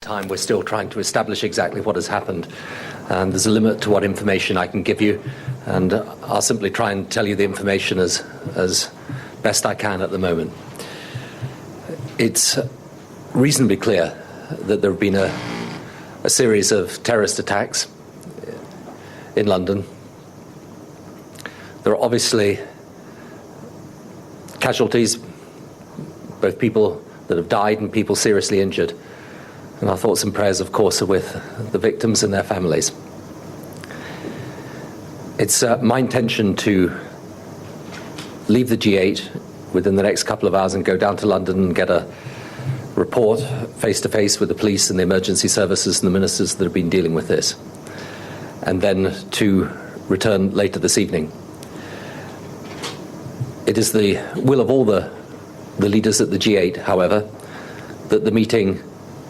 time, we're still trying to establish exactly what has happened. And there's a limit to what information I can give you, and I'll simply try and tell you the information as best I can at the moment. It's reasonably clear that there have been a series of terrorist attacks in London. There are obviously casualties, both people that have died and people seriously injured. And our thoughts and prayers, of course, are with the victims and their families. It's my intention to leave the G8 within the next couple of hours and go down to London and get a report face-to-face with the police and the emergency services and the ministers that have been dealing with this, and then to return later this evening. It is the will of all the leaders at the G8, however, that the meeting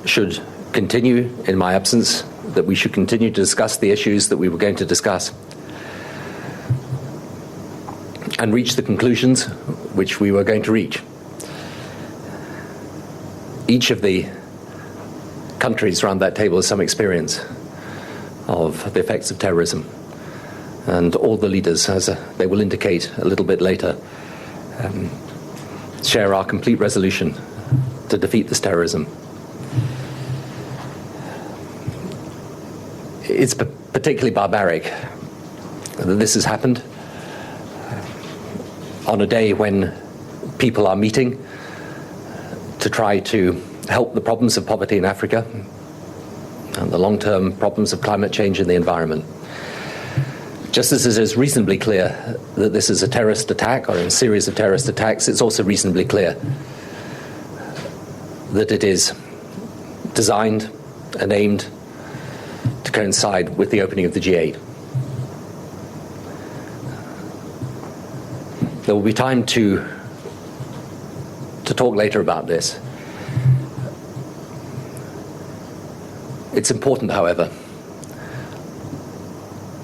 should continue in my absence, that we should continue to discuss the issues that we were going to discuss and reach the conclusions which we were going to reach. Each of the countries around that table has some experience of the effects of terrorism, and all the leaders, as they will indicate a little bit later, share our complete resolution to defeat this terrorism. It's particularly barbaric that this has happened on a day when people are meeting to try to help the problems of poverty in Africa and the long-term problems of climate change and the environment. Just as it is reasonably clear that this is a terrorist attack or a series of terrorist attacks, it's also reasonably clear that it is designed and aimed to coincide with the opening of the G8. There will be time to talk later about this. It's important, however,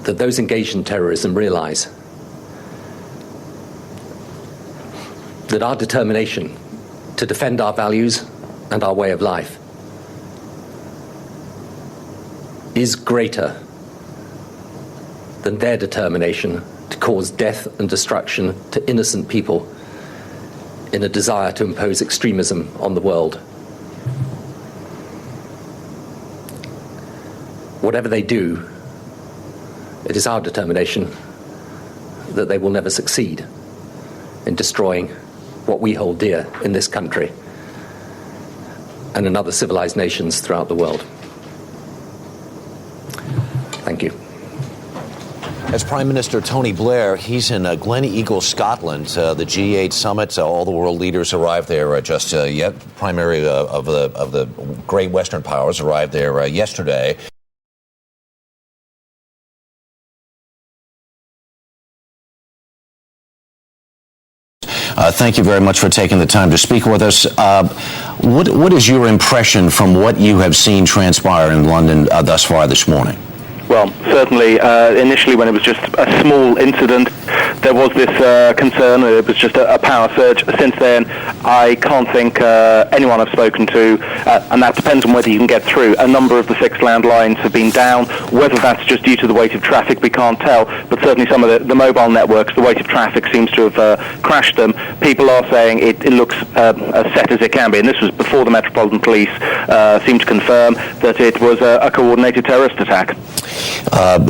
that those engaged in terrorism realize that our determination to defend our values and our way of life is greater than their determination to cause death and destruction to innocent people in a desire to impose extremism on the world. Whatever they do, it is our determination that they will never succeed in destroying what we hold dear in this country and in other civilized nations throughout the world. Thank you. As Prime Minister Tony Blair, he's in Glen Eagle, Scotland. The G8 summit, all the world leaders arrived there just yet. Primary of the great Western powers arrived there yesterday. Thank you very much for taking the time to speak with us. What is your impression from what you have seen transpire in London thus far this morning? Well, certainly, initially when it was just a small incident, there was this concern that it was just a power surge. Since then, I can't think anyone I've spoken to, and that depends on whether you can get through. A number of the fixed landlines have been down. Whether that's just due to the weight of traffic, we can't tell. But certainly some of the mobile networks, the weight of traffic seems to have crashed them. People are saying it looks as set as it can be. And this was before the Metropolitan Police seemed to confirm that it was a coordinated terrorist attack.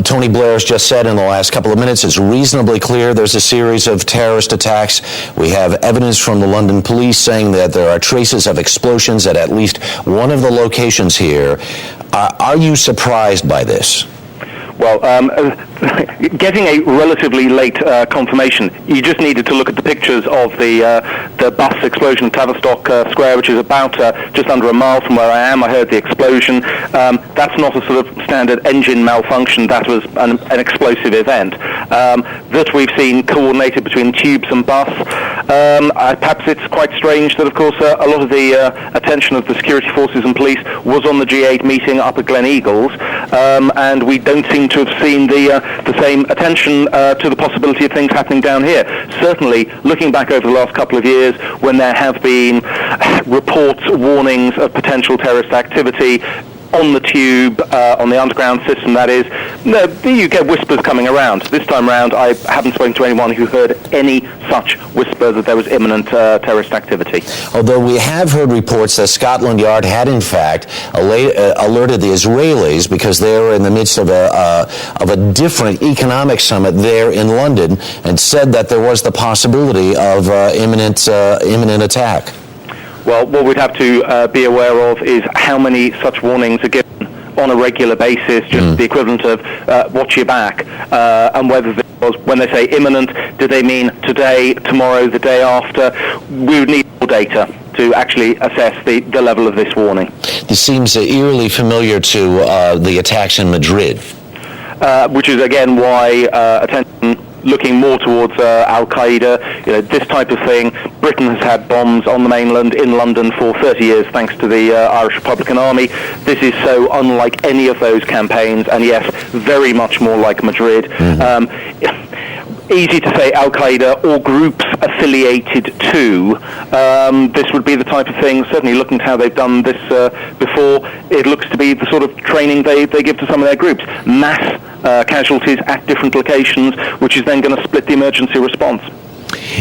Tony Blair's just said in the last couple of minutes, it's reasonably clear there's a series of terrorist attacks. We have evidence from the London police saying that there are traces of explosions at least one of the locations here. Are you surprised by this? Well, getting a relatively late confirmation, you just needed to look at the pictures of the bus explosion at Tavistock Square, which is about just under a mile from where I am. I heard the explosion. That's not a sort of standard engine malfunction. That was an explosive event. That we've seen coordinated between tubes and bus. Perhaps it's quite strange that, of course, a lot of the attention of the security forces and police was on the G8 meeting up at Glen Eagles, and we don't seem to have seen the same attention to the possibility of things happening down here. Certainly, looking back over the last couple of years, when there have been reports, warnings of potential terrorist activity, on the tube, on the underground system, that is, no, you get whispers coming around. This time around, I haven't spoken to anyone who heard any such whisper that there was imminent terrorist activity. Although we have heard reports that Scotland Yard had, in fact, alerted the Israelis because they were in the midst of a different economic summit there in London, and said that there was the possibility of imminent attack. Well, what we'd have to be aware of is how many such warnings are given on a regular basis, just the equivalent of watch your back, and whether this was, when they say imminent, do they mean today, tomorrow, the day after? We would need more data to actually assess the level of this warning. This seems eerily familiar to the attacks in Madrid. Which is, again, why attention looking more towards Al-Qaeda, this type of thing. Britain has had bombs on the mainland in London for 30 years thanks to the Irish Republican Army. This is so unlike any of those campaigns, and yes, very much more like Madrid. Easy to say Al-Qaeda or groups affiliated to. This would be the type of thing, certainly looking at how they've done this before, it looks to be the sort of training they give to some of their groups. Mass casualties at different locations, which is then going to split the emergency response.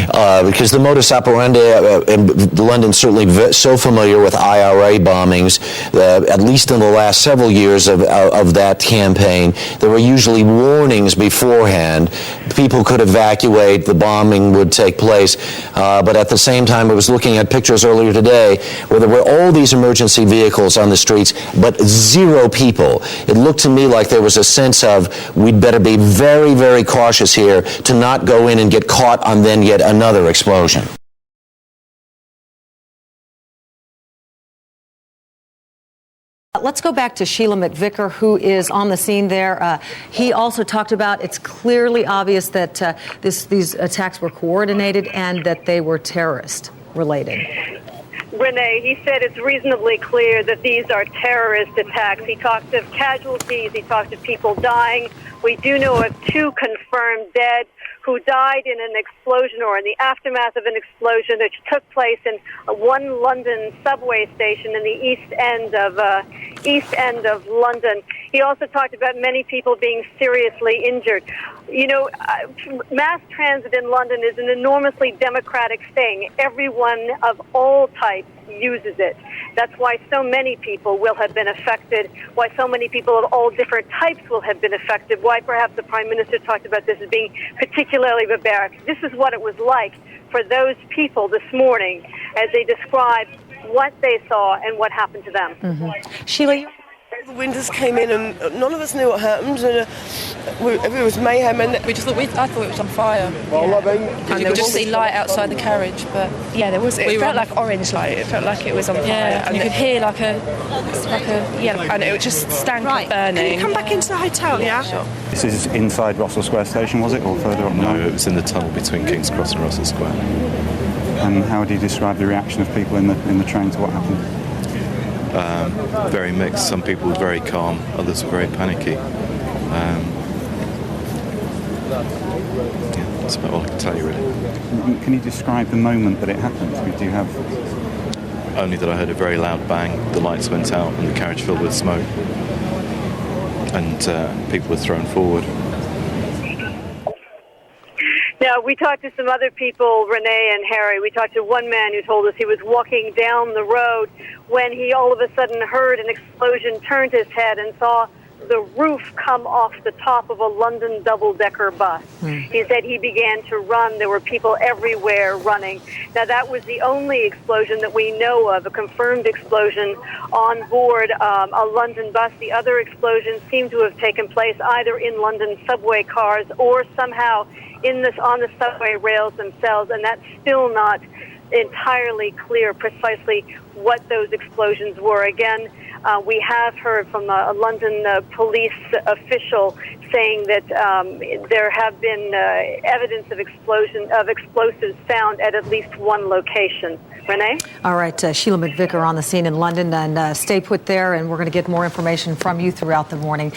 Because the modus operandi in London certainly so familiar with IRA bombings, at least in the last several years of that campaign, there were usually warnings beforehand. People could evacuate, the bombing would take place, but at the same time I was looking at pictures earlier today where there were all these emergency vehicles on the streets, but zero people. It looked to me like there was a sense of we'd better be very, very cautious here to not go in and get caught on then yet another explosion. Let's go back to Sheila McVicker, who is on the scene there. He also talked about it's clearly obvious that these attacks were coordinated and that they were terrorist related. Renee, he said it's reasonably clear that these are terrorist attacks. He talked of casualties. He talked of people dying. We do know of 2 confirmed dead who died in an explosion or in the aftermath of an explosion which took place in one London subway station in the east end of London. He also talked about many people being seriously injured. Mass transit in London is an enormously democratic thing. Everyone of all types uses it. That's why so many people will have been affected, why so many people of all different types will have been affected, why perhaps the Prime Minister talked about this as being particularly barbaric. This is what it was like for those people this morning as they described what they saw and what happened to them. Sheila, the windows came in and none of us knew what happened, and it was mayhem. And I thought it was on fire. And you could just see light outside the carriage, but yeah, there was. It felt like orange light. It felt like it was on fire. Yeah, and you could hear like a and it just stank of burning. Can you come back into the hotel? Yeah. Sure. This is inside Russell Square Station, was it, or further up? No, it was in the tunnel between King's Cross and Russell Square. And how do you describe the reaction of people in the train to what happened? Very mixed. Some people were very calm, others were very panicky. That's about all I can tell you, really. Can you describe the moment that it happened? Do you have... Only that I heard a very loud bang, the lights went out and the carriage filled with smoke. And people were thrown forward. Now, we talked to some other people, Renee and Harry. We talked to one man who told us he was walking down the road when he all of a sudden heard an explosion, turned his head and saw the roof come off the top of a London double-decker bus. He said he began to run. There were people everywhere running. Now, that was the only explosion that we know of, a confirmed explosion on board a London bus. The other explosions seem to have taken place either in London subway cars or somehow on the subway rails themselves, and that's still not entirely clear precisely what those explosions were. Again, we have heard from a London police official saying that there have been evidence of explosives found at least one location. Renee? All right, Sheila McVicker on the scene in London, and stay put there, and we're going to get more information from you throughout the morning.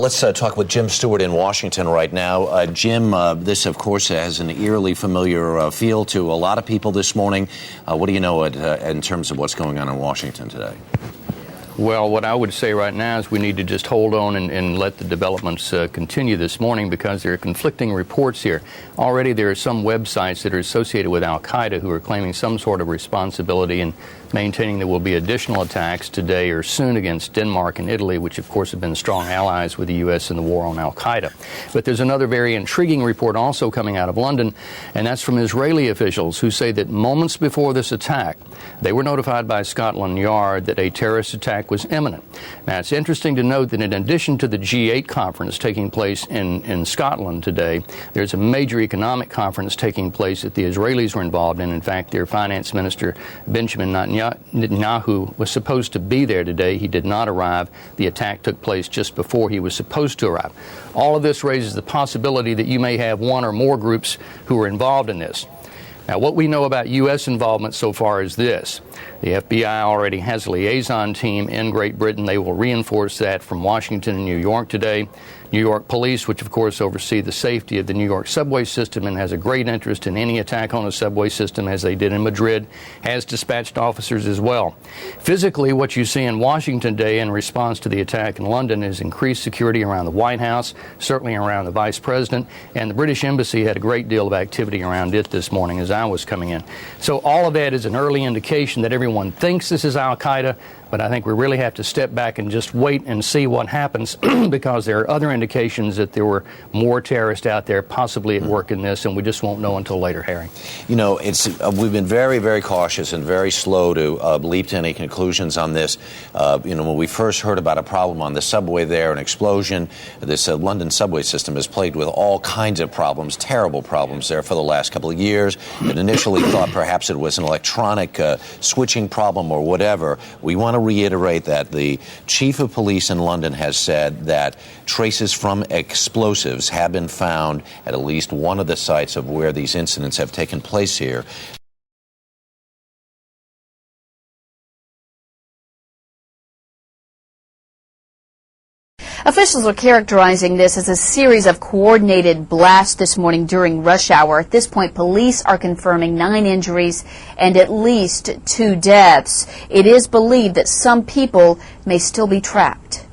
Let's talk with Jim Stewart in Washington right now. Jim, this, of course, has an eerily familiar feel to a lot of people this morning. What do you know in terms of what's going on in Washington today? Well, what I would say right now is we need to just hold on and let the developments continue this morning, because there are conflicting reports here. Already there are some websites that are associated with al-Qaeda who are claiming some sort of responsibility and maintaining there will be additional attacks today or soon against Denmark and Italy, which of course have been strong allies with the U.S. in the war on al-Qaeda. But there's another very intriguing report also coming out of London, and that's from Israeli officials who say that moments before this attack, they were notified by Scotland Yard that a terrorist attack was imminent. Now, it's interesting to note that in addition to the G8 conference taking place in Scotland today, there's a major economic conference taking place that the Israelis were involved in. In fact, their finance minister, Benjamin Netanyahu, was supposed to be there today. He did not arrive. The attack took place just before he was supposed to arrive. All of this raises the possibility that you may have one or more groups who are involved in this. Now, what we know about U.S. involvement so far is this. The FBI already has a liaison team in Great Britain. They will reinforce that from Washington and New York today. New York Police, which of course oversee the safety of the New York subway system and has a great interest in any attack on the subway system, as they did in Madrid, has dispatched officers as well. Physically, what you see in Washington today in response to the attack in London is increased security around the White House, certainly around the Vice President, and the British Embassy had a great deal of activity around it this morning as I was coming in. So all of that is an early indication that everyone thinks this is al-Qaeda, but I think we really have to step back and just wait and see what happens because there are other indications that there were more terrorists out there possibly at work in this, and we just won't know until later, Harry. You know, we've been very, very cautious and very slow to leap to any conclusions on this. When we first heard about a problem on the subway there, an explosion, this London subway system has played with all kinds of problems, terrible problems there for the last couple of years. And initially thought perhaps it was an electronic switching problem or whatever. We want to reiterate that the chief of police in London has said that traces from explosives have been found at least one of the sites of where these incidents have taken place here. Officials are characterizing this as a series of coordinated blasts this morning during rush hour. At this point, police are confirming 9 injuries and at least 2 deaths. It is believed that some people may still be trapped.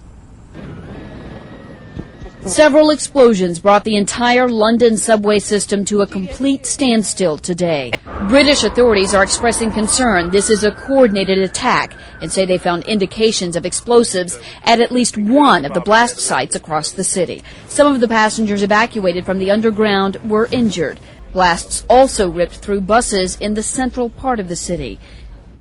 Several explosions brought the entire London subway system to a complete standstill today. British authorities are expressing concern this is a coordinated attack and say they found indications of explosives at least one of the blast sites across the city. Some of the passengers evacuated from the underground were injured. Blasts also ripped through buses in the central part of the city.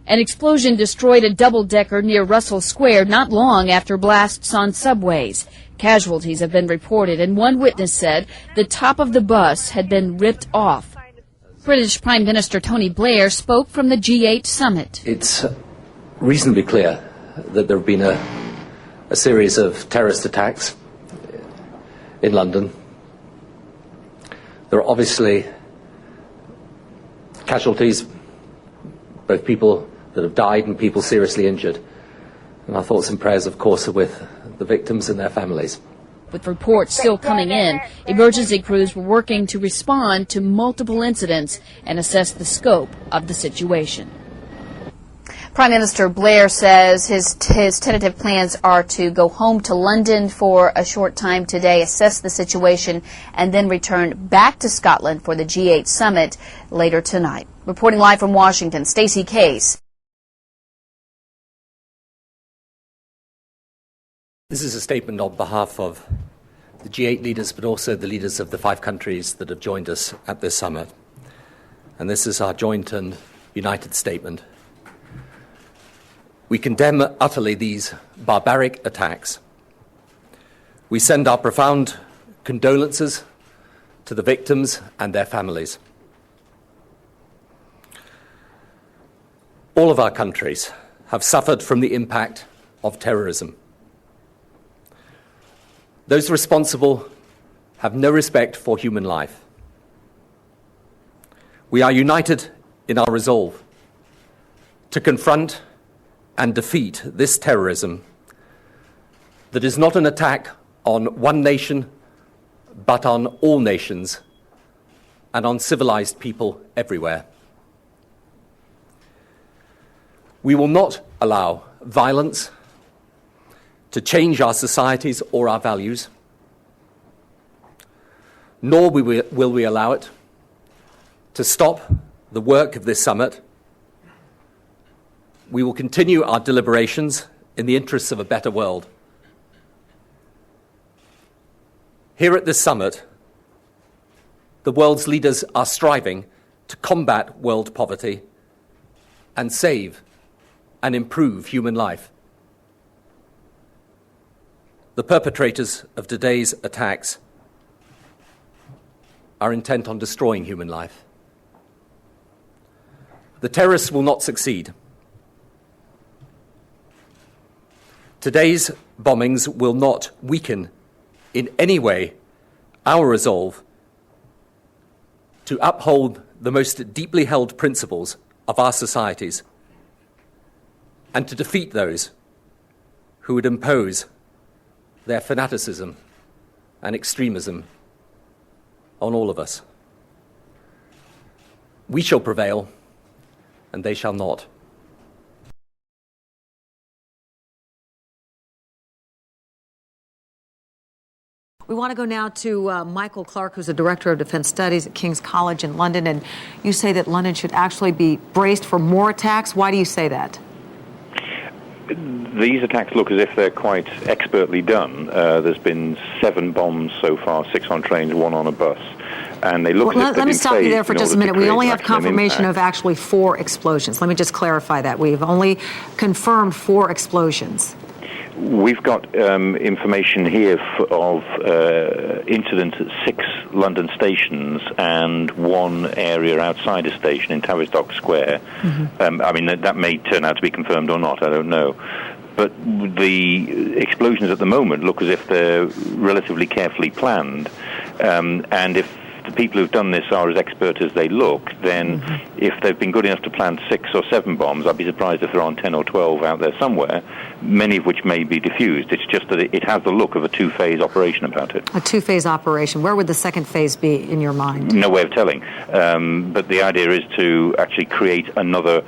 An explosion destroyed a double-decker near Russell Square not long after blasts on subways. Casualties have been reported, and one witness said the top of the bus had been ripped off. British Prime Minister Tony Blair spoke from the G8 summit. It's reasonably clear that there have been a series of terrorist attacks in London. There are obviously casualties, both people that have died and people seriously injured. And our thoughts and prayers, of course, are with the victims and their families. With reports still coming in, emergency crews were working to respond to multiple incidents and assess the scope of the situation. Prime Minister Blair says his tentative plans are to go home to London for a short time today, assess the situation, and then return back to Scotland for the G8 summit later tonight. Reporting live from Washington, Stacey Case. This is a statement on behalf of the G8 leaders, but also the leaders of the 5 countries that have joined us at this summit. And this is our joint and united statement. We condemn utterly these barbaric attacks. We send our profound condolences to the victims and their families. All of our countries have suffered from the impact of terrorism. Those responsible have no respect for human life. We are united in our resolve to confront and defeat this terrorism that is not an attack on one nation, but on all nations, and on civilized people everywhere. We will not allow violence to change our societies or our values, nor will we allow it to stop the work of this summit. We will continue our deliberations in the interests of a better world. Here at this summit, the world's leaders are striving to combat world poverty and save and improve human life. The perpetrators of today's attacks are intent on destroying human life. The terrorists will not succeed. Today's bombings will not weaken in any way our resolve to uphold the most deeply held principles of our societies and to defeat those who would impose their fanaticism and extremism on all of us. We shall prevail, and they shall not. We want to go now to Michael Clark, who's the Director of Defense Studies at King's College in London. And you say that London should actually be braced for more attacks. Why do you say that? These attacks look as if they're quite expertly done. There's been 7 bombs so far, 6 on trains, 1 on a bus. And they look as if let me stop you there for just a minute. We only have confirmation of actually 4 explosions. Let me just clarify that. We've only confirmed 4 explosions. We've got information here of incidents at 6 London stations and 1 area outside a station in Tavistock Square. Mm-hmm. I mean, that may turn out to be confirmed or not, I don't know. But the explosions at the moment look as if they're relatively carefully planned. And if the people who've done this are as expert as they look, then if they've been good enough to plant 6 or 7 bombs, I'd be surprised if there aren't 10 or 12 out there somewhere, many of which may be diffused. It's just that it has the look of a 2-phase operation about it. A 2-phase operation. Where would the second phase be in your mind? No way of telling. But the idea is to actually create another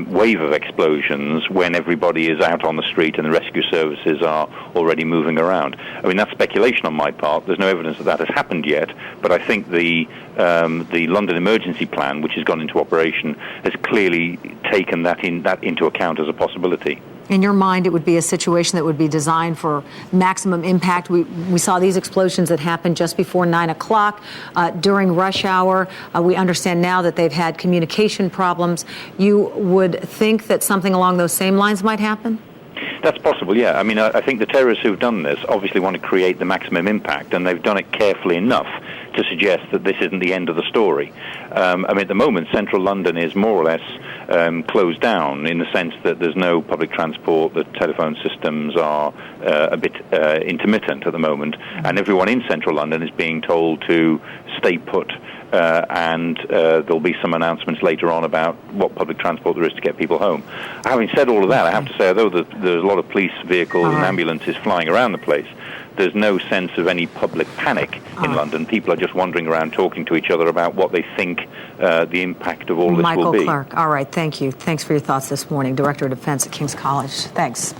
wave of explosions when everybody is out on the street and the rescue services are already moving around. I mean, that's speculation on my part. There's no evidence that has happened yet, but I think the London emergency plan, which has gone into operation, has clearly taken that into account as a possibility. In your mind, it would be a situation that would be designed for maximum impact. We saw these explosions that happened just before 9 o'clock during rush hour. We understand now that they've had communication problems. You would think that something along those same lines might happen? That's possible, yeah. I mean, I think the terrorists who've done this obviously want to create the maximum impact, and they've done it carefully enough to suggest that this isn't the end of the story. I mean, at the moment, central London is more or less closed down in the sense that there's no public transport, the telephone systems are a bit intermittent at the moment, and everyone in central London is being told to stay put. And there'll be some announcements later on about what public transport there is to get people home. Having said all of that, I have to say, although there's a lot of police vehicles and ambulances flying around the place, there's no sense of any public panic in London. People are just wandering around talking to each other about what they think the impact of all this will be. Michael Clark. All right, thank you. Thanks for your thoughts this morning. Director of Defense at King's College. Thanks.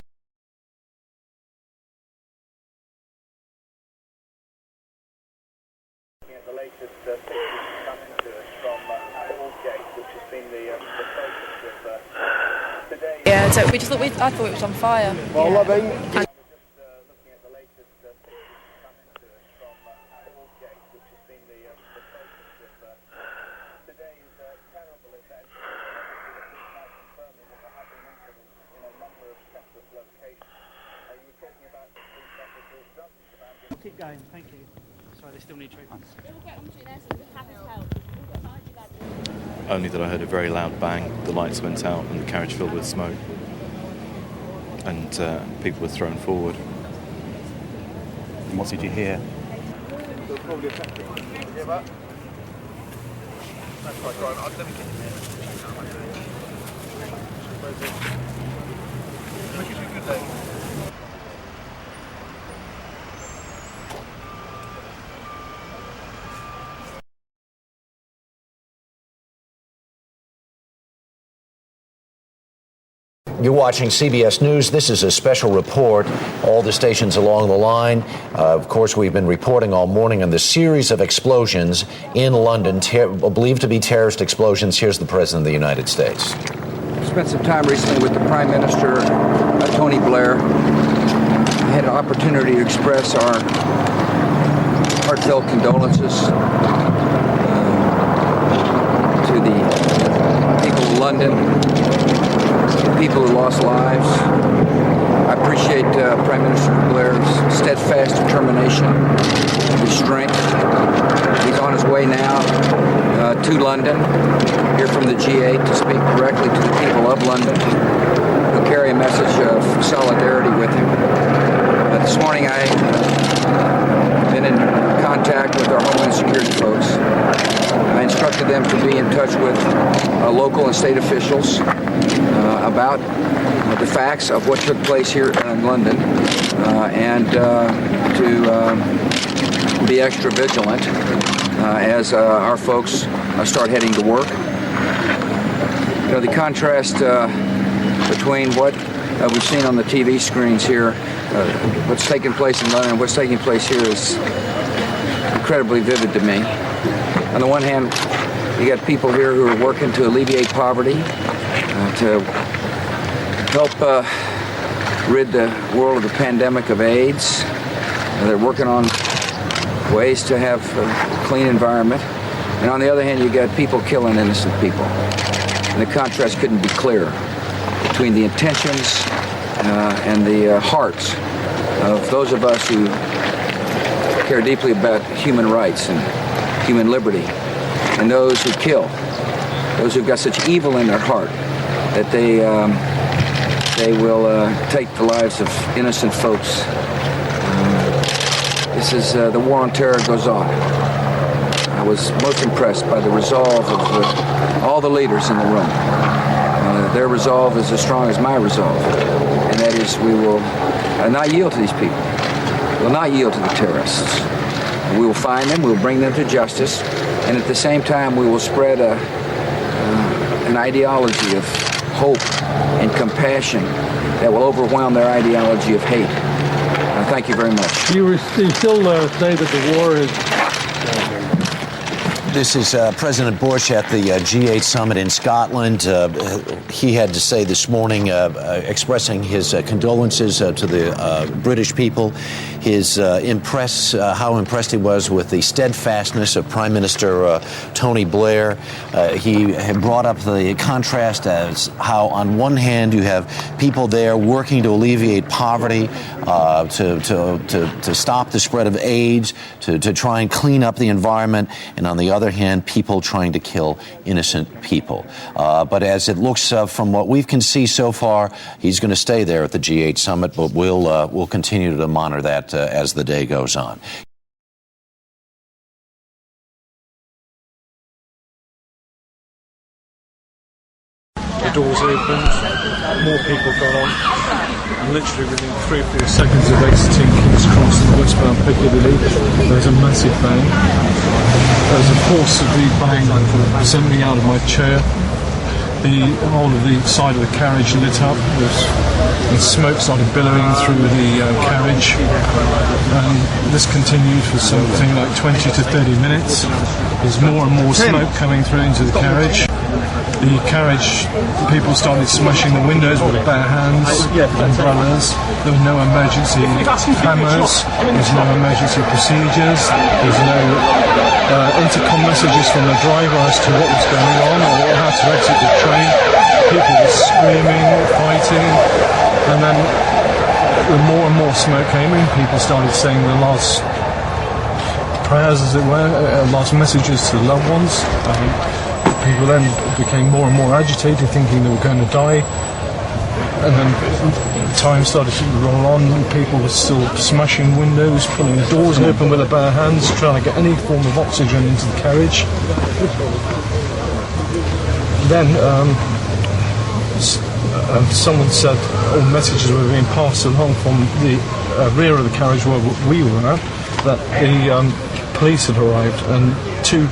Yeah, so I thought it was on fire. Well, loving. Keep going, thank you. Sorry, they still need treatment. Only that I heard a very loud bang, the lights went out and the carriage filled with smoke. And people were thrown forward. And what did you hear? You're watching CBS News. This is a special report. All the stations along the line. Of course, we've been reporting all morning on the series of explosions in London, believed to be terrorist explosions. Here's the President of the United States. I spent some time recently with the Prime Minister, Tony Blair. I had an opportunity to express our heartfelt condolences to the people of London, the people who lost lives. I appreciate Prime Minister Blair's steadfast determination, his strength. He's on his way now to London, here from the G8, to speak directly to the people of London, who carry a message of solidarity with him. This morning I've been in contact with our Homeland Security folks. I instructed them to be in touch with local and state officials about the facts of what took place here in London and to be extra vigilant as our folks start heading to work. You know, the contrast between what we've seen on the TV screens here, what's taking place in London and what's taking place here is incredibly vivid to me. On the one hand, you got people here who are working to alleviate poverty, to help rid the world of the pandemic of AIDS. They're working on ways to have a clean environment. And on the other hand, you got people killing innocent people. And the contrast couldn't be clearer between the intentions and the hearts of those of us who care deeply about human rights and human liberty, and those who kill, those who've got such evil in their heart that they will take the lives of innocent folks. This is the war on terror goes on. I was most impressed by the resolve of all the leaders in the room. Their resolve is as strong as my resolve, and that is we will not yield to these people. We will not yield to the terrorists. We will find them, we will bring them to justice, and at the same time we will spread an ideology of hope and compassion that will overwhelm their ideology of hate. Thank you very much. You still say that the war is... This is President Bush at the G8 summit in Scotland. He had to say this morning, expressing his condolences to the British people, his how impressed he was with the steadfastness of Prime Minister Tony Blair. He had brought up the contrast as how, on one hand, you have people there working to alleviate poverty, to stop the spread of AIDS, to try and clean up the environment, and on the other hand, people trying to kill innocent people. But as it looks from what we can see so far, he's going to stay there at the G8 summit, but we'll continue to monitor that as the day goes on. The doors opened, more people got on, and literally within 3 or 4 seconds of exiting King's Cross and westbound Piccadilly, there was a massive bang. There was a force of the bang that sent me out of my chair. The whole of the side of the carriage lit up, and smoke started billowing through the carriage. This continued for something like 20 to 30 minutes. There's more and more smoke coming through into the carriage. The carriage, people started smashing the windows with bare hands, umbrellas. There was no emergency hammers, there's no emergency procedures, there's no intercom messages from the driver as to what was going on or how to exit the train. People were screaming, fighting, and then the more and more smoke came in, people started saying the last prayers, as it were, last messages to the loved ones. People then became more and more agitated, thinking they were going to die. And then time started to roll on, and people were still smashing windows, pulling the doors open with their bare hands, trying to get any form of oxygen into the carriage. Then someone said all messages were being passed along from the rear of the carriage where we were at, that the police had arrived, and 2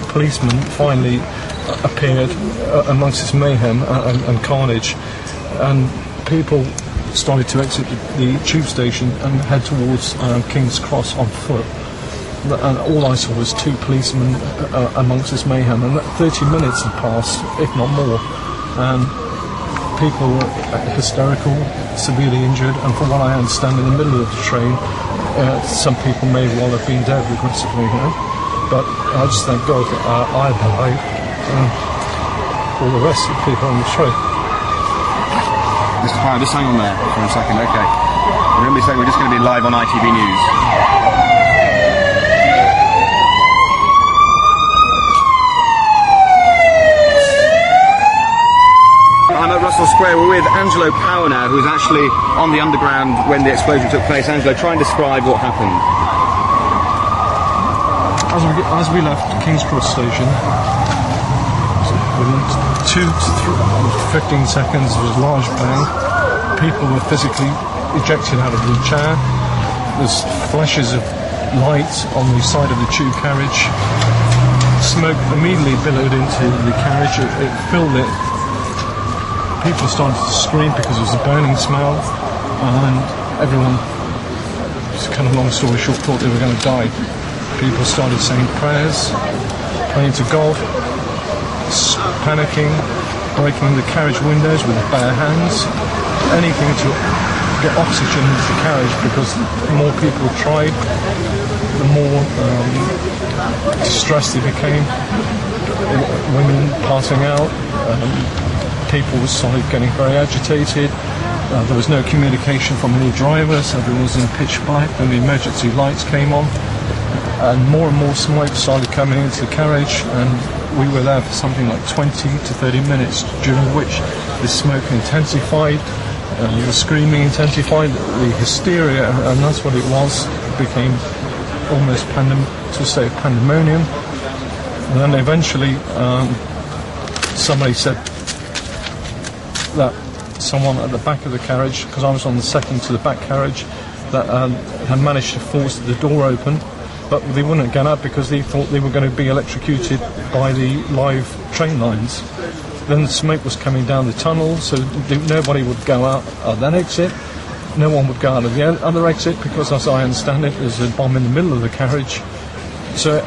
policemen finally appeared amongst this mayhem and carnage. and people started to exit the tube station and head towards King's Cross on foot. And all I saw was two policemen amongst this mayhem, and 30 minutes had passed, if not more, and people were hysterical, severely injured, and from what I understand, in the middle of the train, some people may well have been dead regrettably, you know. But I just thank God that I died, and all the rest of the people on the train. Mr. Power, just hang on there for a second, okay. Remember, we're just going to be live on ITV News. I'm at Russell Square. We're with Angelo Power now, who's actually on the underground when the explosion took place. Angelo, try and describe what happened. As we left King's Cross Station, within 2 to 15 seconds there was a large bang. People were physically ejected out of the chair. There's flashes of light on the side of the tube carriage. Smoke immediately billowed into the carriage. It filled it. People started to scream because it was a burning smell, and everyone, just kind of long story short, thought they were going to die. People started saying prayers, praying to God, panicking, breaking the carriage windows with bare hands, anything to get oxygen into the carriage, because the more people tried, the more distressed they became. Women passing out. People started getting very agitated. There was no communication from any drivers. Everyone was in pitch black when the emergency lights came on. And more smoke started coming into the carriage, and we were there for something like 20 to 30 minutes, during which the smoke intensified, the screaming intensified, the hysteria, and that's what it was, became almost pandemonium. And then eventually somebody said that someone at the back of the carriage, because I was on the second to the back carriage, that had managed to force the door open, but they wouldn't get out because they thought they were going to be electrocuted by the live train lines. Then the smoke was coming down the tunnel, so nobody would go out of that exit. No one would go out of the other exit because, as I understand it, there's a bomb in the middle of the carriage. So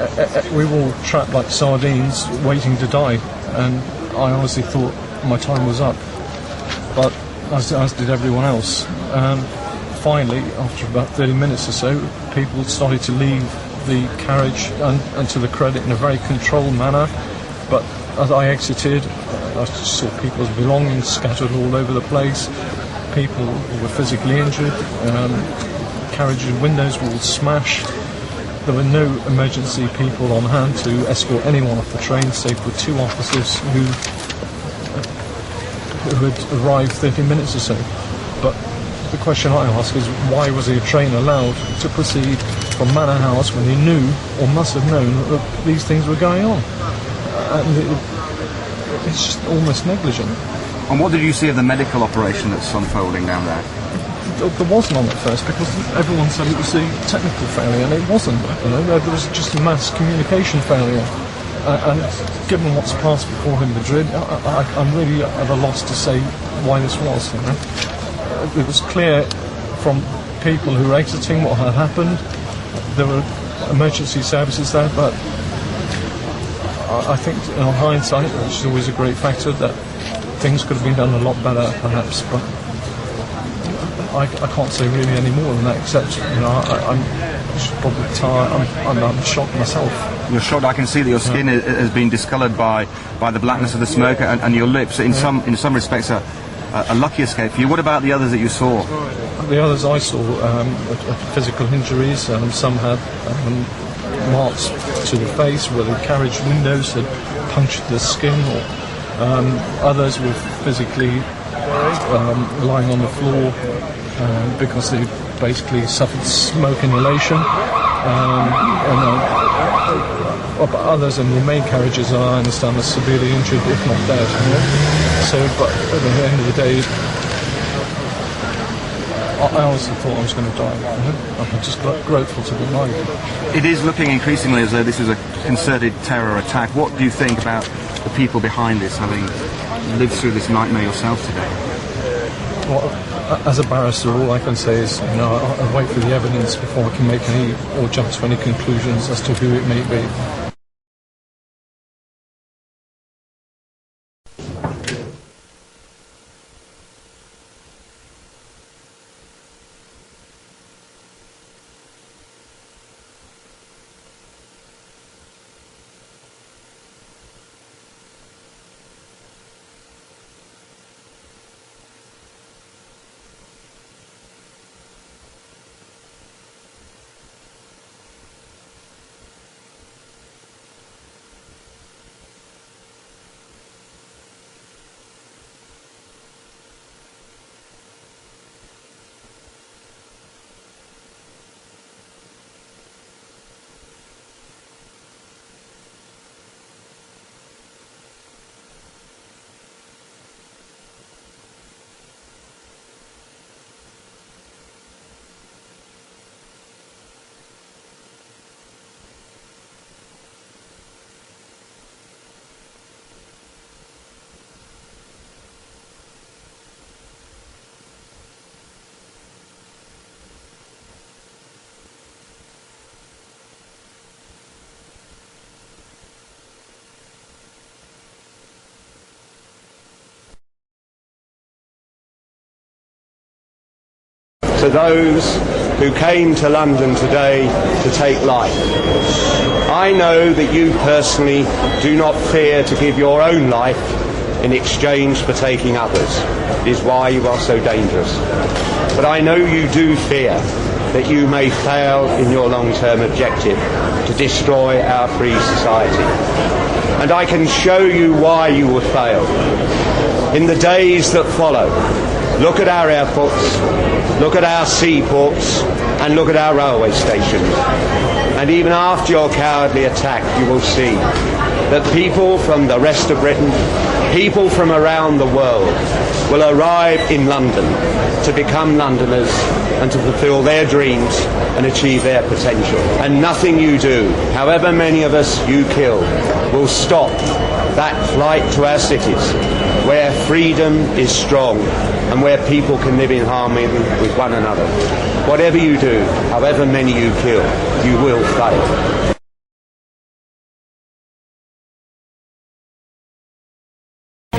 we were all trapped like sardines waiting to die, and I honestly thought my time was up. But as did everyone else. Finally, after about 30 minutes or so, people started to leave the carriage, and to the credit, in a very controlled manner. But as I exited, I saw people's belongings scattered all over the place. People were physically injured. Carriage windows were all smashed. There were no emergency people on hand to escort anyone off the train, save for two officers who had arrived 30 minutes or so. But the question I ask is, why was the train allowed to proceed from Manor House when they knew, or must have known, that these things were going on? And it's just almost negligent. And what did you see of the medical operation that's unfolding down there? There wasn't on at first, because everyone said it was a technical failure, and it wasn't. There was just a mass communication failure. And given what's passed before in Madrid, I'm really at a loss to say why this was. It was clear from people who were exiting what had happened. There were emergency services there, but I think in hindsight, which is always a great factor, that things could have been done a lot better perhaps, but I can't say really any more than that, except I'm probably tired. I'm shocked myself. You're shocked. I can see that your skin has been discoloured by the blackness of the smoke, and your lips, in some respects, are a lucky escape for you. What about the others that you saw? The others I saw physical injuries. Some had marks to the face where the carriage windows had punctured the skin, or others were physically lying on the floor because they basically suffered smoke inhalation. But others in the main carriages, I understand, are severely injured, if not dead. So, but at the end of the day, I honestly thought I was going to die. I'm just grateful to be alive. It is looking increasingly as though this is a concerted terror attack. What do you think about the people behind this, having lived through this nightmare yourself today? Well, as a barrister, all I can say is, I wait for the evidence before I can make any or jump to any conclusions as to who it may be. To those who came to London today to take life, I know that you personally do not fear to give your own life in exchange for taking others. It is why you are so dangerous. But I know you do fear that you may fail in your long-term objective to destroy our free society. And I can show you why you will fail. In the days that follow, look at our airports, look at our seaports, and look at our railway stations. And even after your cowardly attack, you will see that people from the rest of Britain, people from around the world, will arrive in London to become Londoners and to fulfil their dreams and achieve their potential. And nothing you do, however many of us you kill, will stop that flight to our cities, where freedom is strong and where people can live in harmony with one another. Whatever you do, however many you kill, you will fail.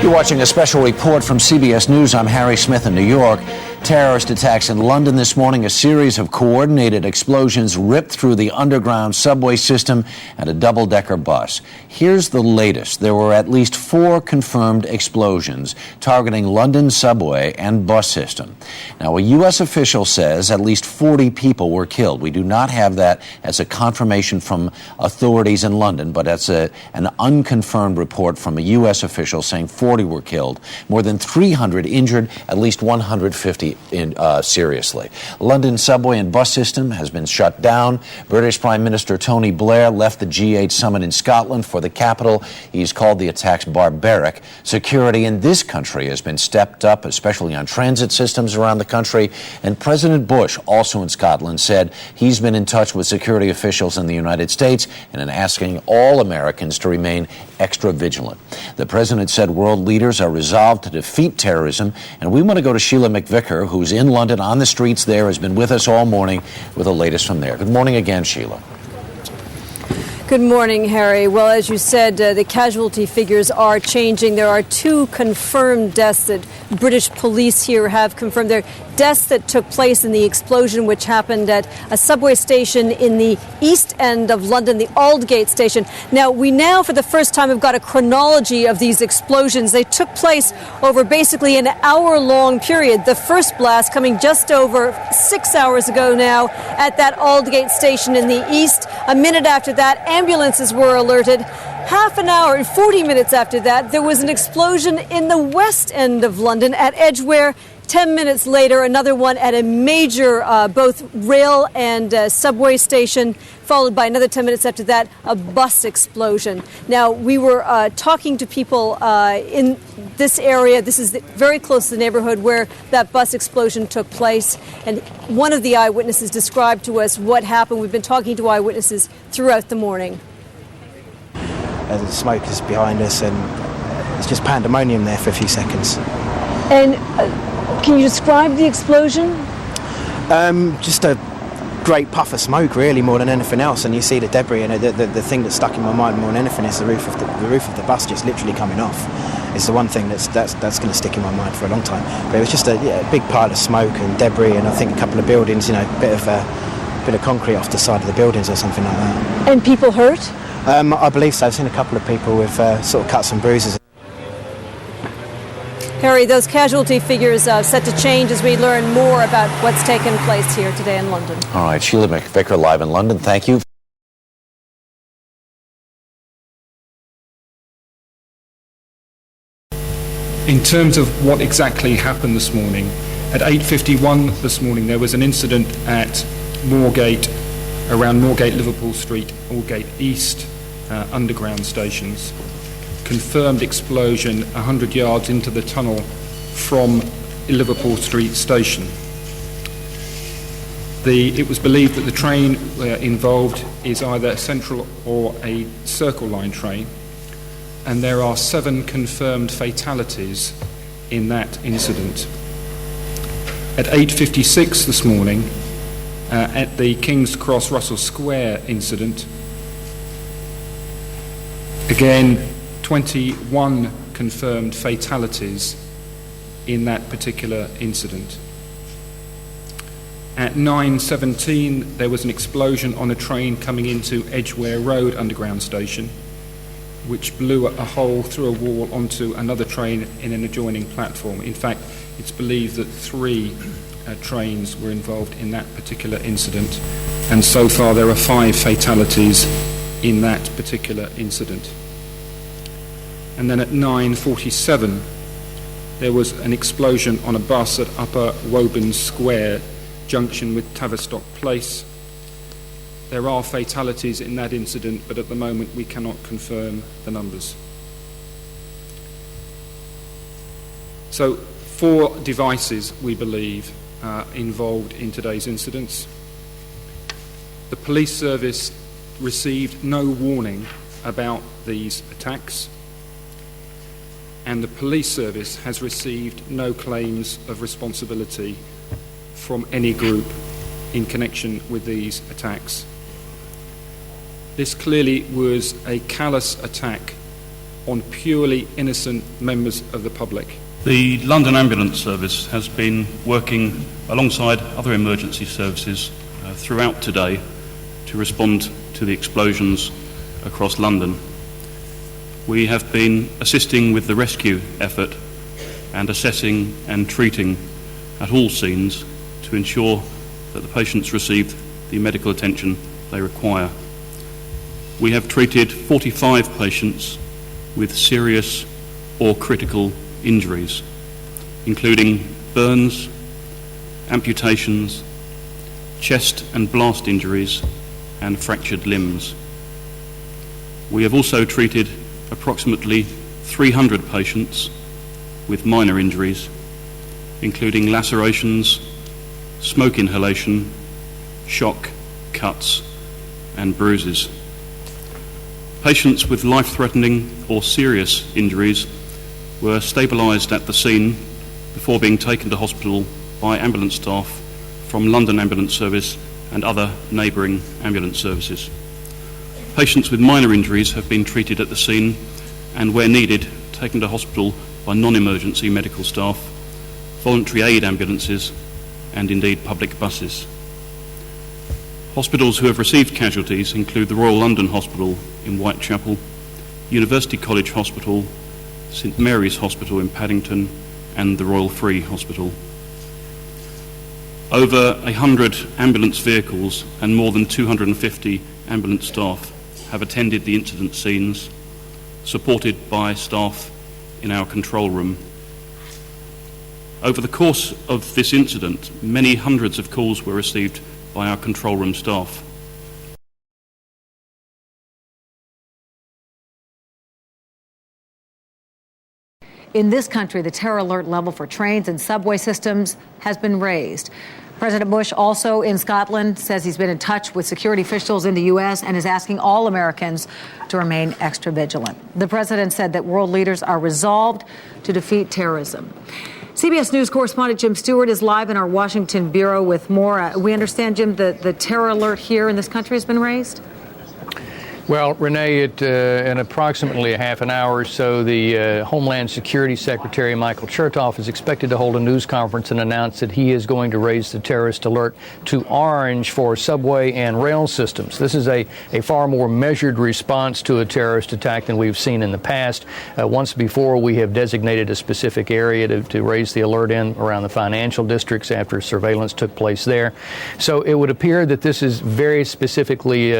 You're watching a special report from CBS News. I'm Harry Smith in New York. Terrorist attacks in London this morning. A series of coordinated explosions ripped through the underground subway system and a double-decker bus. Here's the latest. There were at least 4 confirmed explosions targeting London's subway and bus system. Now, a U.S. official says at least 40 people were killed. We do not have that as a confirmation from authorities in London, but that's an unconfirmed report from a U.S. official saying 40 were killed, more than 300 injured, at least 150 seriously. London subway and bus system has been shut down. British Prime Minister Tony Blair left the G8 summit in Scotland for the capital. He's called the attacks barbaric. Security in this country has been stepped up, especially on transit systems around the country. And President Bush, also in Scotland, said he's been in touch with security officials in the United States and in asking all Americans to remain extra vigilant. The president said world leaders are resolved to defeat terrorism, and we want to go to Sheila McVicker, who's in London on the streets there, has been with us all morning with the latest from there. Good morning again, Sheila. Good morning, Harry. Well, as you said, the casualty figures are changing. There are 2 confirmed deaths that British police here have confirmed. They're deaths that took place in the explosion which happened at a subway station in the east end of London, the Aldgate station. Now, we for the first time, have got a chronology of these explosions. They took place over basically an hour-long period. The first blast coming just over 6 hours ago now at that Aldgate station in the east. A minute after that, ambulances were alerted. Half an hour and 40 minutes after that, there was an explosion in the west end of London at Edgware. 10 minutes later, another one at a major both rail and subway station, followed by another 10 minutes after that, a bus explosion. Now, we were talking to people in this area. This is very close to the neighborhood where that bus explosion took place. And one of the eyewitnesses described to us what happened. We've been talking to eyewitnesses throughout the morning. The smoke is behind us, and it's just pandemonium there for a few seconds. And Can you describe the explosion? Just a great puff of smoke, really, more than anything else. And you see the debris, and the thing that stuck in my mind more than anything is the roof of the bus just literally coming off. It's the one thing that's going to stick in my mind for a long time. But it was just a big pile of smoke and debris, and I think a couple of buildings, a bit of concrete off the side of the buildings or something like that. And people hurt? I believe so. I've seen a couple of people with sort of cuts and bruises. Harry, those casualty figures set to change as we learn more about what's taken place here today in London. All right, Sheila McVicker live in London. Thank you. In terms of what exactly happened this morning, at 8:51 this morning there was an incident at Moorgate, around Moorgate, Liverpool Street, Moorgate East underground stations. Confirmed explosion 100 yards into the tunnel from Liverpool Street station. It was believed that the train involved is either a central or a circle line train, and there are 7 confirmed fatalities in that incident. At 8:56 this morning, at the King's Cross Russell Square incident, again 21 confirmed fatalities in that particular incident. At 9:17 there was an explosion on a train coming into Edgware Road underground station, which blew a hole through a wall onto another train in an adjoining platform. In fact, it's believed that 3 trains were involved in that particular incident, and so far there are 5 fatalities in that particular incident. And then at 9:47 there was an explosion on a bus at Upper Woburn Square junction with Tavistock Place. There are fatalities in that incident, but at the moment we cannot confirm the numbers. So 4 devices, we believe, are involved in today's incidents. The police service received no warning about these attacks, and the police service has received no claims of responsibility from any group in connection with these attacks. This clearly was a callous attack on purely innocent members of the public. The London Ambulance Service has been working alongside other emergency services throughout today to respond to the explosions across London. We have been assisting with the rescue effort and assessing and treating at all scenes to ensure that the patients receive the medical attention they require. We have treated 45 patients with serious or critical injuries, including burns, amputations, chest and blast injuries, and fractured limbs. We have also treated approximately 300 patients with minor injuries, including lacerations, smoke inhalation, shock, cuts, and bruises. Patients with life-threatening or serious injuries were stabilised at the scene before being taken to hospital by ambulance staff from London Ambulance Service and other neighbouring ambulance services. Patients with minor injuries have been treated at the scene and, where needed, taken to hospital by non-emergency medical staff, voluntary aid ambulances, and indeed public buses. Hospitals who have received casualties include the Royal London Hospital in Whitechapel, University College Hospital, St Mary's Hospital in Paddington, and the Royal Free Hospital. Over 100 ambulance vehicles and more than 250 ambulance staff have attended the incident scenes, supported by staff in our control room. Over the course of this incident, many hundreds of calls were received by our control room staff. In this country, the terror alert level for trains and subway systems has been raised. President Bush, also in Scotland, says he's been in touch with security officials in the U.S. and is asking all Americans to remain extra vigilant. The president said that world leaders are resolved to defeat terrorism. CBS News correspondent Jim Stewart is live in our Washington bureau with more. We understand, Jim, the terror alert here in this country has been raised? Well, Renee, in approximately a half an hour or so, the Homeland Security Secretary Michael Chertoff is expected to hold a news conference and announce that he is going to raise the terrorist alert to orange for subway and rail systems. This is a far more measured response to a terrorist attack than we've seen in the past. Once before, we have designated a specific area to raise the alert in around the financial districts after surveillance took place there. So it would appear that this is very specifically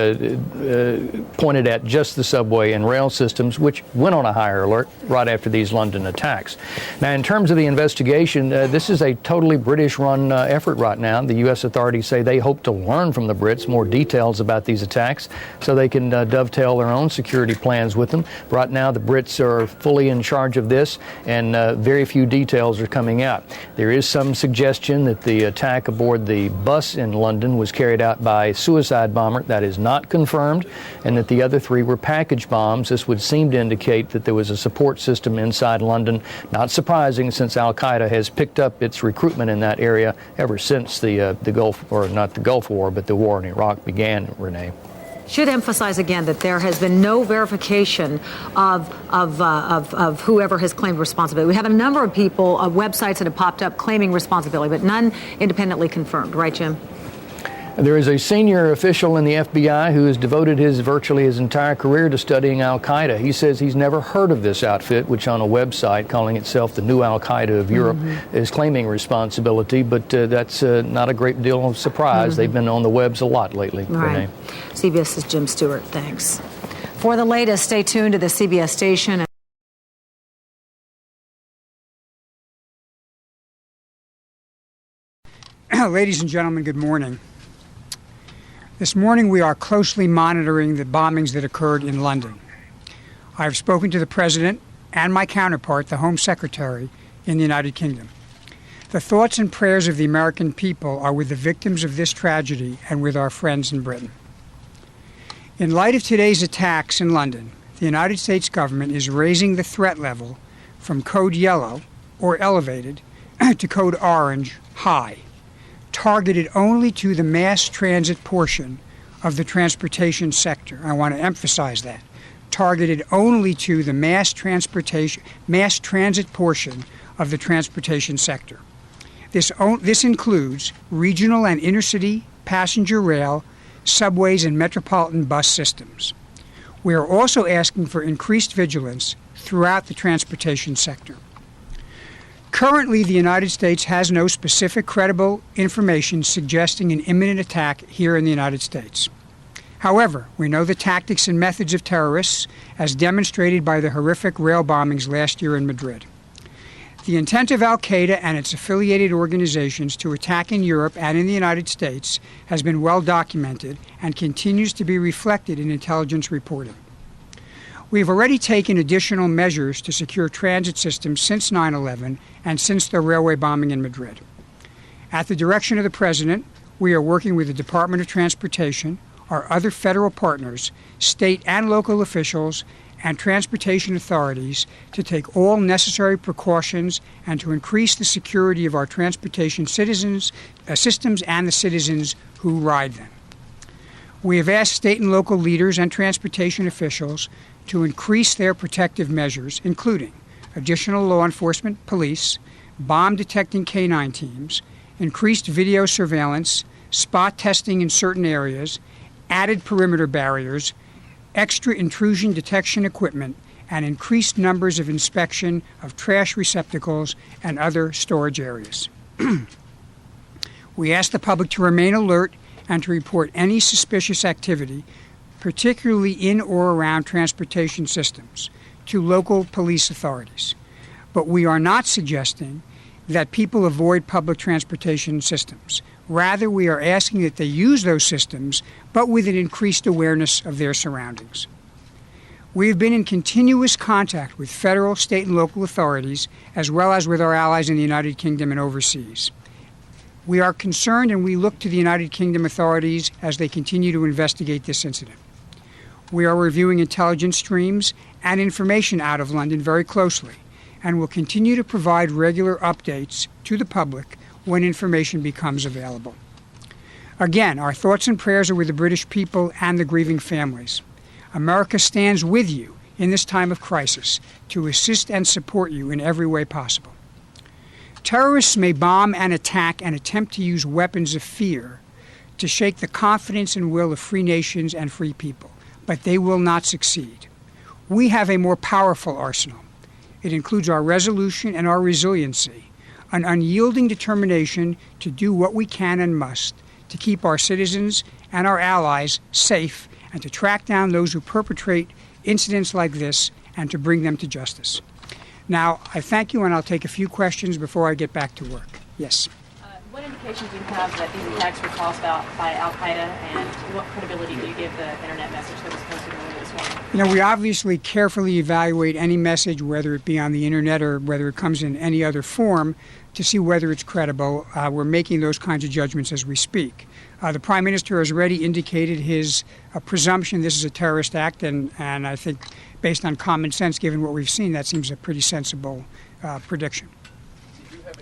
pointed at just the subway and rail systems, which went on a higher alert right after these London attacks. Now, in terms of the investigation, this is a totally British-run effort right now. The U.S. authorities say they hope to learn from the Brits more details about these attacks so they can dovetail their own security plans with them. Right now, the Brits are fully in charge of this, and very few details are coming out. There is some suggestion that the attack aboard the bus in London was carried out by a suicide bomber. That is not confirmed, and that the other three were package bombs. This would seem to indicate that there was a support system inside London. Not surprising, since al-Qaeda has picked up its recruitment in that area ever since the Gulf, or not the Gulf War, but the war in Iraq began, Renee. Should emphasize again that there has been no verification of whoever has claimed responsibility. We have a number of people, websites that have popped up claiming responsibility, but none independently confirmed. Right, Jim? There is a senior official in the FBI who has devoted virtually his entire career to studying al-Qaeda. He says he's never heard of this outfit, which on a website calling itself the new al-Qaeda of Europe is claiming responsibility, but that's not a great deal of surprise. They've been on the webs a lot lately. Right. CBS's Jim Stewart, thanks. For the latest, stay tuned to the CBS station. Ladies and gentlemen, good morning. This morning we are closely monitoring the bombings that occurred in London. I have spoken to the President and my counterpart, the Home Secretary, in the United Kingdom. The thoughts and prayers of the American people are with the victims of this tragedy and with our friends in Britain. In light of today's attacks in London, the United States government is raising the threat level from code yellow, or elevated, to code orange, high, targeted only to the mass transit portion of the transportation sector. I want to emphasize that. Targeted only to the mass transit portion of the transportation sector. This includes regional and intercity passenger rail, subways, and metropolitan bus systems. We are also asking for increased vigilance throughout the transportation sector. Currently, the United States has no specific credible information suggesting an imminent attack here in the United States. However, we know the tactics and methods of terrorists, as demonstrated by the horrific rail bombings last year in Madrid. The intent of al-Qaeda and its affiliated organizations to attack in Europe and in the United States has been well documented and continues to be reflected in intelligence reporting. We have already taken additional measures to secure transit systems since 9/11 and since the railway bombing in Madrid. At the direction of the President, we are working with the Department of Transportation, our other federal partners, state and local officials, and transportation authorities to take all necessary precautions and to increase the security of our transportation systems and the citizens who ride them. We have asked state and local leaders and transportation officials to increase their protective measures, including additional law enforcement, police, bomb-detecting canine teams, increased video surveillance, spot testing in certain areas, added perimeter barriers, extra intrusion detection equipment, and increased numbers of inspection of trash receptacles and other storage areas. We ask the public to remain alert and to report any suspicious activity, particularly in or around transportation systems, to local police authorities. But we are not suggesting that people avoid public transportation systems. Rather, we are asking that they use those systems, but with an increased awareness of their surroundings. We have been in continuous contact with federal, state, and local authorities, as well as with our allies in the United Kingdom and overseas. We are concerned, and we look to the United Kingdom authorities as they continue to investigate this incident. We are reviewing intelligence streams and information out of London very closely, and will continue to provide regular updates to the public when information becomes available. Again, our thoughts and prayers are with the British people and the grieving families. America stands with you in this time of crisis to assist and support you in every way possible. Terrorists may bomb and attack and attempt to use weapons of fear to shake the confidence and will of free nations and free people, but they will not succeed. We have a more powerful arsenal. It includes our resolution and our resiliency, an unyielding determination to do what we can and must to keep our citizens and our allies safe and to track down those who perpetrate incidents like this and to bring them to justice. Now, I thank you, and I'll take a few questions before I get back to work. Yes. What indications do you have that these attacks were caused by Al-Qaeda, and what credibility do you give the internet message that was posted earlier this morning? You know, we obviously carefully evaluate any message, whether it be on the internet or whether it comes in any other form, to see whether it's credible. We're making those kinds of judgments as we speak. The Prime Minister has already indicated his presumption this is a terrorist act, and I think based on common sense, given what we've seen, that seems a pretty sensible prediction.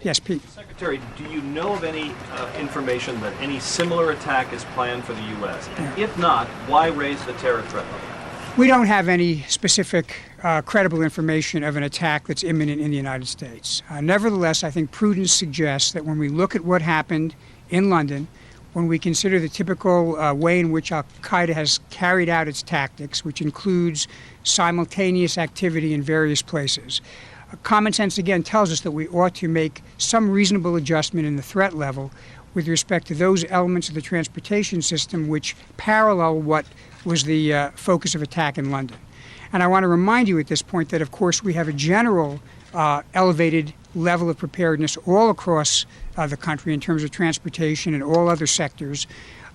Yes, Pete. Secretary, do you know of any information that any similar attack is planned for the U.S.? And if not, why raise the terror threat level? We don't have any specific credible information of an attack that's imminent in the United States. Nevertheless, I think prudence suggests that when we look at what happened in London, when we consider the typical way in which Al-Qaeda has carried out its tactics, which includes simultaneous activity in various places, common sense again tells us that we ought to make some reasonable adjustment in the threat level with respect to those elements of the transportation system which parallel what was the focus of attack in London. And I want to remind you at this point that, of course, we have a general elevated level of preparedness all across the country in terms of transportation and all other sectors,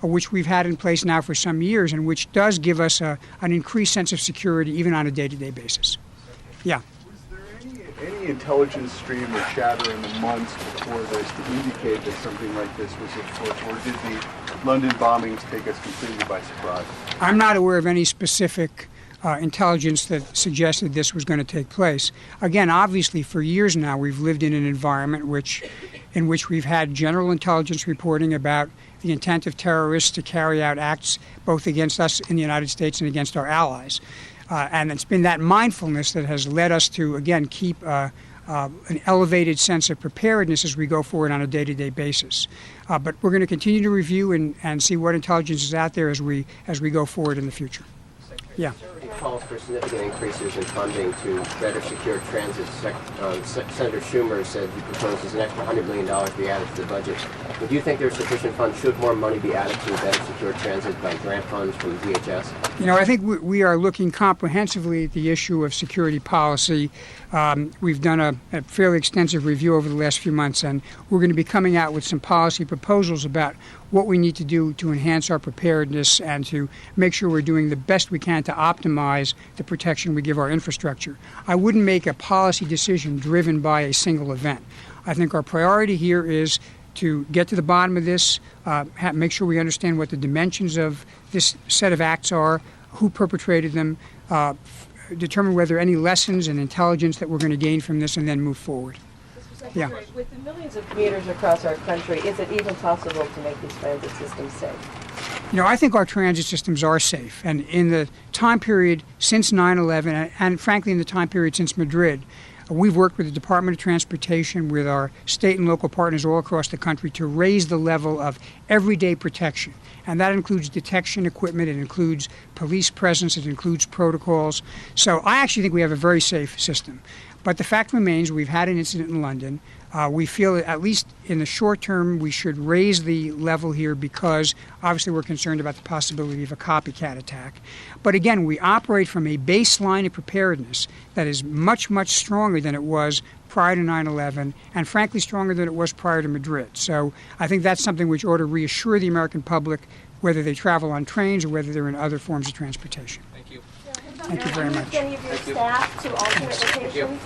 which we've had in place now for some years and which does give us an increased sense of security even on a day-to-day basis. Yeah. Any intelligence stream or chatter in the months before this to indicate that something like this was afoot, or did the London bombings take us completely by surprise? I'm not aware of any specific intelligence that suggested this was going to take place. Again, obviously, for years now, we've lived in an environment in which we've had general intelligence reporting about the intent of terrorists to carry out acts both against us in the United States and against our allies. And it's been that mindfulness that has led us to, again, keep an elevated sense of preparedness as we go forward on a day-to-day basis. But we're going to continue to review and see what intelligence is out there as we go forward in the future. Yeah. Calls for significant increases in funding to better secure transit. Senator Schumer said he proposes an extra $100 million be added to the budget. Do you think there's sufficient funds? Should more money be added to better secure transit by grant funds from DHS? You know, I think we are looking comprehensively at the issue of security policy. We've done a fairly extensive review over the last few months, and we're going to be coming out with some policy proposals about what we need to do to enhance our preparedness and to make sure we're doing the best we can to optimize the protection we give our infrastructure. I wouldn't make a policy decision driven by a single event. I think our priority here is to get to the bottom of this, make sure we understand what the dimensions of this set of acts are, who perpetrated them, determine whether any lessons and intelligence that we're going to gain from this, and then move forward. Yeah. With the millions of commuters across our country, is it even possible to make these transit systems safe? You know, I think our transit systems are safe. And in the time period since 9/11, and frankly in the time period since Madrid, we've worked with the Department of Transportation, with our state and local partners all across the country to raise the level of everyday protection. And that includes detection equipment, it includes police presence, it includes protocols. So I actually think we have a very safe system. But the fact remains, we've had an incident in London. We feel that at least in the short term, we should raise the level here because obviously we're concerned about the possibility of a copycat attack. But again, we operate from a baseline of preparedness that is much, much stronger than it was prior to 9/11 and frankly stronger than it was prior to Madrid. So I think that's something which ought to reassure the American public, whether they travel on trains or whether they're in other forms of transportation. Thank you. Thank you very much. Any of your staff to alternate locations?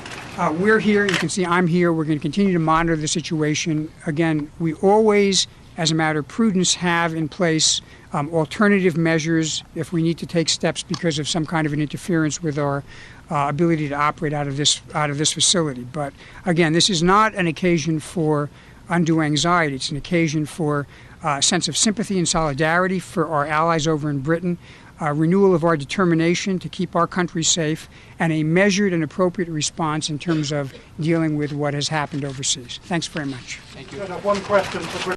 We're here. You can see I'm here. We're going to continue to monitor the situation. Again, we always, as a matter of prudence, have in place alternative measures if we need to take steps because of some kind of an interference with our ability to operate out of this facility. But again, this is not an occasion for undue anxiety. It's an occasion for a sense of sympathy and solidarity for our allies over in Britain, a renewal of our determination to keep our country safe, and a measured and appropriate response in terms of dealing with what has happened overseas. Thanks very much. Thank you. One question for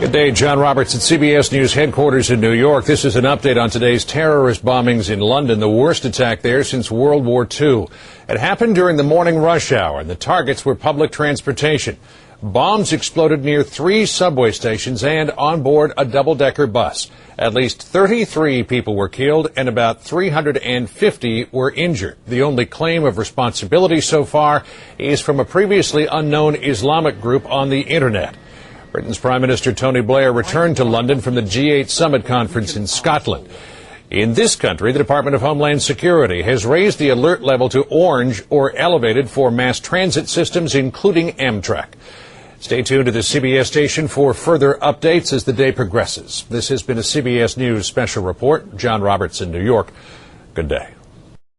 Good day, John Roberts at CBS News headquarters in New York. This is an update on today's terrorist bombings in London, the worst attack there since World War II. It happened during the morning rush hour, and the targets were public transportation. Bombs exploded near 3 subway stations and on board a double-decker bus. At least 33 people were killed and about 350 were injured. The only claim of responsibility so far is from a previously unknown Islamic group on the Internet. Britain's Prime Minister Tony Blair returned to London from the G8 summit conference in Scotland. In this country, the Department of Homeland Security has raised the alert level to orange or elevated for mass transit systems, including Amtrak. Stay tuned to the CBS station for further updates as the day progresses. This has been a CBS News special report. John Roberts in New York. Good day.